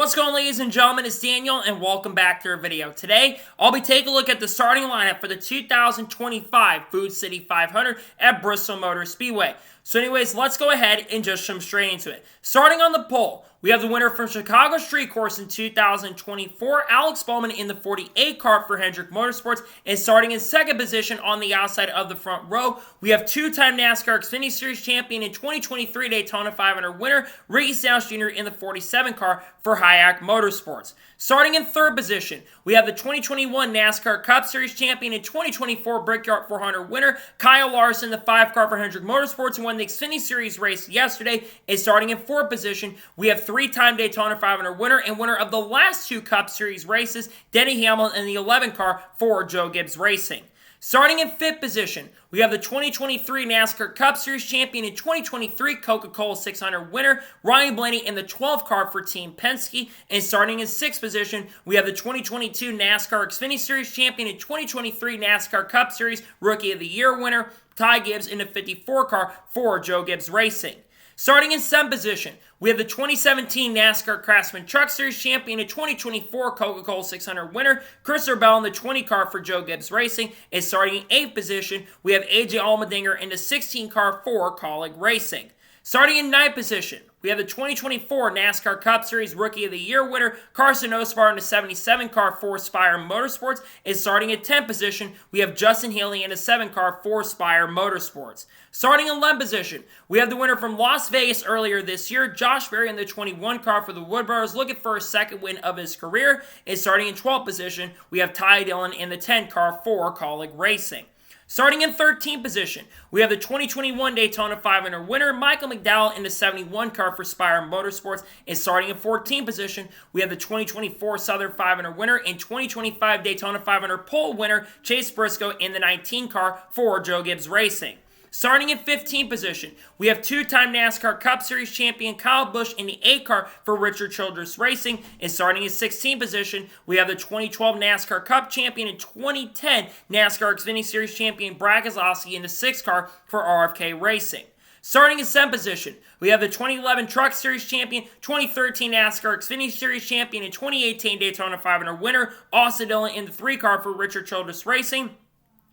What's going on, ladies and gentlemen? It's Daniel and welcome back to our video. Today, I'll be taking a look at the starting lineup for the 2025 Food City 500 at Bristol Motor Speedway. So anyways, let's go ahead and just jump straight into it. Starting on the pole, we have the winner from Chicago Street Course in 2024, Alex Bowman in the 48 car for Hendrick Motorsports, and starting in second position on the outside of the front row, we have two-time NASCAR Xfinity Series champion and 2023 Daytona 500 winner, Ricky Stenhouse Jr. in the 47 car for Hayek Motorsports. Starting in third position, we have the 2021 NASCAR Cup Series champion and 2024 Brickyard 400 winner, Kyle Larson, the 5 car for Hendrick Motorsports, who won the Xfinity Series race yesterday. And starting in fourth position, we have three-time Daytona 500 winner and winner of the last two Cup Series races, Denny Hamlin in the 11 car for Joe Gibbs Racing. Starting in fifth position, we have the 2023 NASCAR Cup Series champion and 2023 Coca-Cola 600 winner, Ryan Blaney in the 12 car for Team Penske. And starting in sixth position, we have the 2022 NASCAR Xfinity Series champion and 2023 NASCAR Cup Series Rookie of the Year winner, Ty Gibbs in the 54 car for Joe Gibbs Racing. Starting in seventh position, we have the 2017 NASCAR Craftsman Truck Series champion and 2024 Coca-Cola 600 winner, Christopher Bell in the 20 car for Joe Gibbs Racing. And starting in eighth position, we have AJ Allmendinger in the 16 car for Kaulig Racing. Starting in ninth position, we have the 2024 NASCAR Cup Series Rookie of the Year winner, Carson Osbar in the 77 car for Spire Motorsports. And starting at 10th position, we have Justin Haley in the 7 car for Spire Motorsports. Starting in 11th position, we have the winner from Las Vegas earlier this year, Josh Berry in the 21 car for the Wood Brothers, looking for a second win of his career. And starting in 12th position, we have Ty Dillon in the 10 car for Kaulig Racing. Starting in 13th position, we have the 2021 Daytona 500 winner, Michael McDowell in the 71 car for Spire Motorsports. And starting in 14th position, we have the 2024 Southern 500 winner and 2025 Daytona 500 pole winner, Chase Briscoe in the 19 car for Joe Gibbs Racing. Starting in 15th position, we have two-time NASCAR Cup Series champion Kyle Busch in the 8 car for Richard Childress Racing. And starting in 16th position, we have the 2012 NASCAR Cup champion and 2010 NASCAR Xfinity Series champion Brad Keselowski in the 6 car for RFK Racing. Starting in 7th position, we have the 2011 Truck Series champion, 2013 NASCAR Xfinity Series champion, and 2018 Daytona 500 winner Austin Dillon in the 3 car for Richard Childress Racing.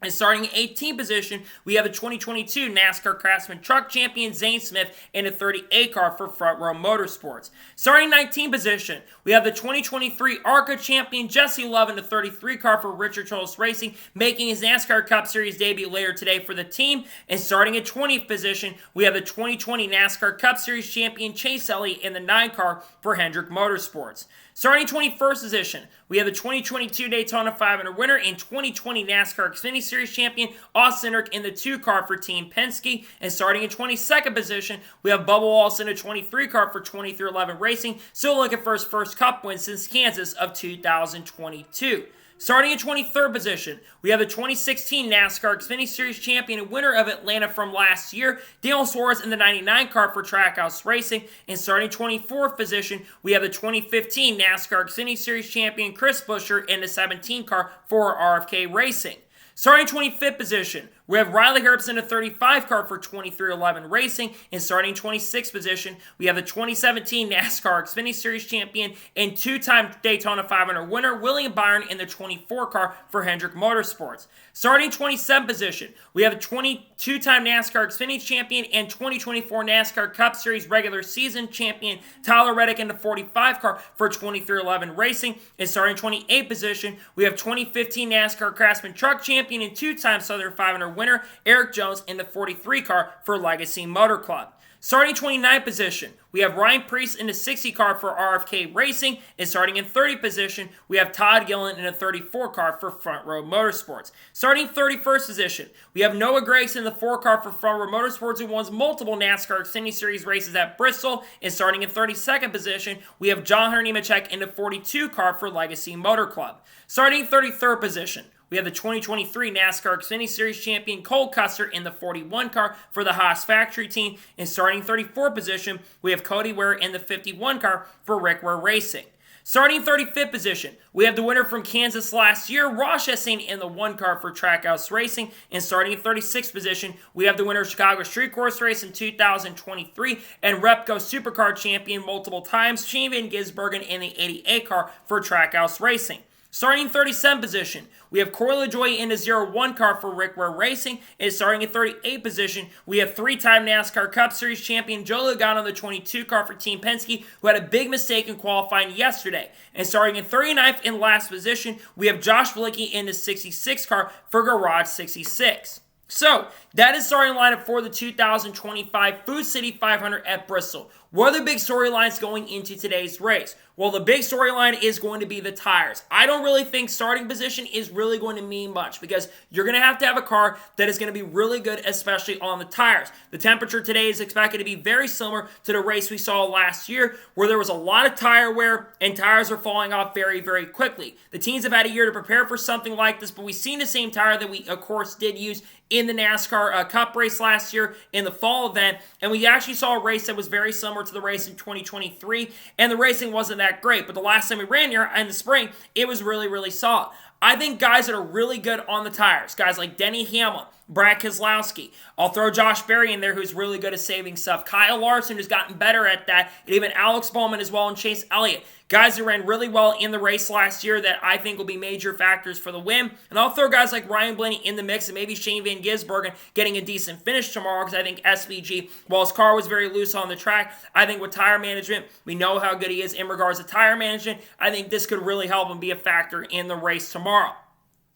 And starting in 18th position, we have the 2022 NASCAR Craftsman Truck Champion Zane Smith in the 38 car for Front Row Motorsports. Starting 19th position, we have the 2023 ARCA Champion Jesse Love in the 33 car for Richard Childress Racing, making his NASCAR Cup Series debut later today for the team. And starting at 20th position, we have the 2020 NASCAR Cup Series Champion Chase Elliott in the 9 car for Hendrick Motorsports. Starting 21st position, we have the 2022 Daytona 500 winner and 2020 NASCAR Xfinity Series champion Austin Cindric in the 2 car for Team Penske. And starting in 22nd position, we have Bubba Wallace in the 23 car for 23XI Racing, still looking for his first Cup win since Kansas of 2022. Starting in 23rd position, we have the 2016 NASCAR Xfinity Series champion and winner of Atlanta from last year, Daniel Suarez in the 99 car for Trackhouse Racing. And starting 24th position, we have the 2015 NASCAR Xfinity Series champion Chris Buescher in the 17 car for RFK Racing. Starting 25th position, we have Riley Herbst in the 35 car for 23XI Racing. And starting 26th position, we have the 2017 NASCAR Xfinity Series champion and two-time Daytona 500 winner, William Byron in the 24 car for Hendrick Motorsports. Starting 27th position, we have a 22-time NASCAR Xfinity champion and 2024 NASCAR Cup Series regular season champion, Tyler Reddick in the 45 car for 23XI Racing. And starting 28th position, we have 2015 NASCAR Craftsman Truck champion and two-time Southern 500 winner, Eric Jones in the 43 car for Legacy Motor Club. Starting 29th position, we have Ryan Preece in the 60 car for RFK Racing. And starting in 30th position, we have Todd Gillen in the 34 car for Front Row Motorsports. Starting 31st position, we have Noah Gragson in the 4 car for Front Row Motorsports, who won multiple NASCAR Xfinity Series races at Bristol. And starting in 32nd position, we have John Hunter Nemechek in the 42 car for Legacy Motor Club. Starting 33rd position, we have the 2023 NASCAR Xfinity Series champion Cole Custer in the 41 car for the Haas Factory team. And starting 34th position, we have Cody Ware in the 51 car for Rick Ware Racing. Starting 35th position, we have the winner from Kansas last year, Ross Chastain in the 1 car for Trackhouse Racing. And starting in 36th position, we have the winner of Chicago Street Course Race in 2023 and Repco Supercar champion multiple times, Shane Van Gisbergen in the 88 car for Trackhouse Racing. Starting 37th position, we have Corey LaJoie in the 0-1 car for Rick Ware Racing. And starting in 38th position, we have 3-time NASCAR Cup Series champion Joe Logano in the 22 car for Team Penske, who had a big mistake in qualifying yesterday. And starting in 39th in last position, we have Josh Bilicki in the 66 car for Garage 66. So, that is starting lineup for the 2025 Food City 500 at Bristol. What are the big storylines going into today's race? Well, the big storyline is going to be the tires. I don't really think starting position is really going to mean much because you're going to have a car that is going to be really good, especially on the tires. The temperature today is expected to be very similar to the race we saw last year, where there was a lot of tire wear and tires are falling off very, very quickly. The teams have had a year to prepare for something like this, but we've seen the same tire that we, of course, did use in the NASCAR Cup race last year in the fall event, and we actually saw a race that was very similar to the race in 2023, and the racing wasn't that great, but the last time we ran here in the spring, it was really, really solid. I think guys that are really good on the tires, guys like Denny Hamlin, Brad Keselowski. I'll throw Josh Berry in there, who's really good at saving stuff. Kyle Larson, who's gotten better at that, and even Alex Bowman as well, and Chase Elliott. Guys who ran really well in the race last year that I think will be major factors for the win. And I'll throw guys like Ryan Blaney in the mix and maybe Shane Van Gisbergen getting a decent finish tomorrow because I think SVG, while his car was very loose on the track, I think with tire management, we know how good he is in regards to tire management. I think this could really help him be a factor in the race tomorrow.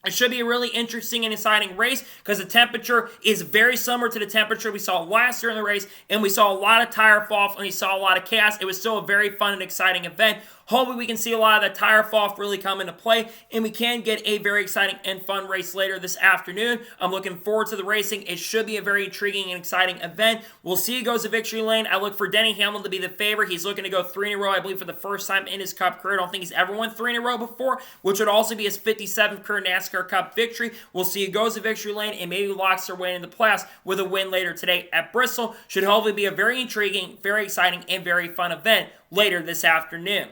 It should be a really interesting and exciting race because the temperature is very similar to the temperature we saw last year in the race, and we saw a lot of tire fall off and we saw a lot of chaos. It was still a very fun and exciting event. Hopefully we can see a lot of that tire fall off really come into play, and we can get a very exciting and fun race later this afternoon. I'm looking forward to the racing. It should be a very intriguing and exciting event. We'll see who goes to victory lane. I look for Denny Hamlin to be the favorite. He's looking to go 3 in a row, I believe, for the first time in his Cup career. I don't think he's ever won 3 in a row before, which would also be his 57th career NASCAR Cup victory. We'll see who goes to victory lane and maybe locks their way in the playoffs with a win later today at Bristol. Should hopefully be a very intriguing, very exciting, and very fun event later this afternoon.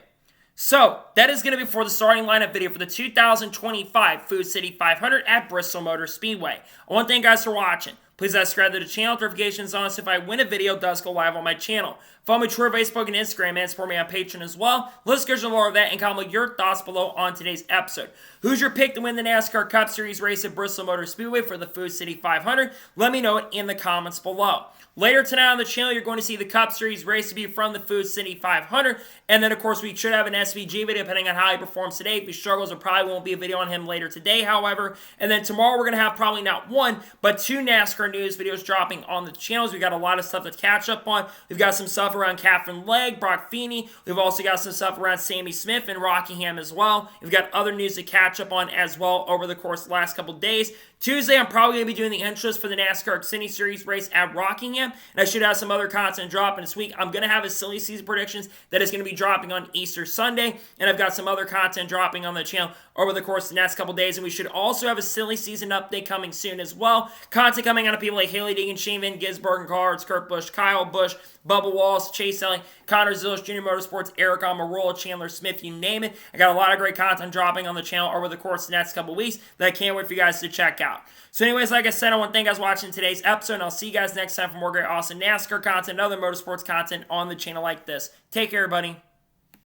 So, that is going to be for the starting lineup video for the 2025 Food City 500 at Bristol Motor Speedway. I want to thank you guys for watching. Please subscribe to the channel, notifications on so if I win a video, it does go live on my channel. Follow me on Twitter, Facebook, and Instagram, and support me on Patreon as well. Let's get more of that and comment your thoughts below on today's episode. Who's your pick to win the NASCAR Cup Series race at Bristol Motor Speedway for the Food City 500? Let me know it in the comments below. Later tonight on the channel, you're going to see the Cup Series race to be from the Food City 500. And then, of course, we should have an SVG video depending on how he performs today. If he struggles, there probably won't be a video on him later today, however. And then tomorrow, we're going to have probably not 1, but 2 NASCAR news videos dropping on the channels. We've got a lot of stuff to catch up on. We've got some stuff around Catherine Legg, Brock Feeney. We've also got some stuff around Sammy Smith and Rockingham as well. We've got other news to catch up on as well over the course of the last couple days. Tuesday, I'm probably going to be doing the intros for the NASCAR Xfinity Series race at Rockingham, and I should have some other content dropping this week. I'm going to have a silly season predictions that is going to be dropping on Easter Sunday, and I've got some other content dropping on the channel over the course of the next couple days, and we should also have a silly season update coming soon as well. Content coming out of people like Haley Deegan, Shane Van Gisbergen, Cards, Kurt Busch, Kyle Busch, Bubba Wallace, Chase Elliott, Connor Zilch, Junior Motorsports, Eric Almirola, Chandler Smith, you name it. I got a lot of great content dropping on the channel over the course of the next couple weeks that I can't wait for you guys to check out. So anyways, like I said, I want to thank you guys for watching today's episode, and I'll see you guys next time for more great, awesome NASCAR content and other motorsports content on the channel like this. Take care, everybody.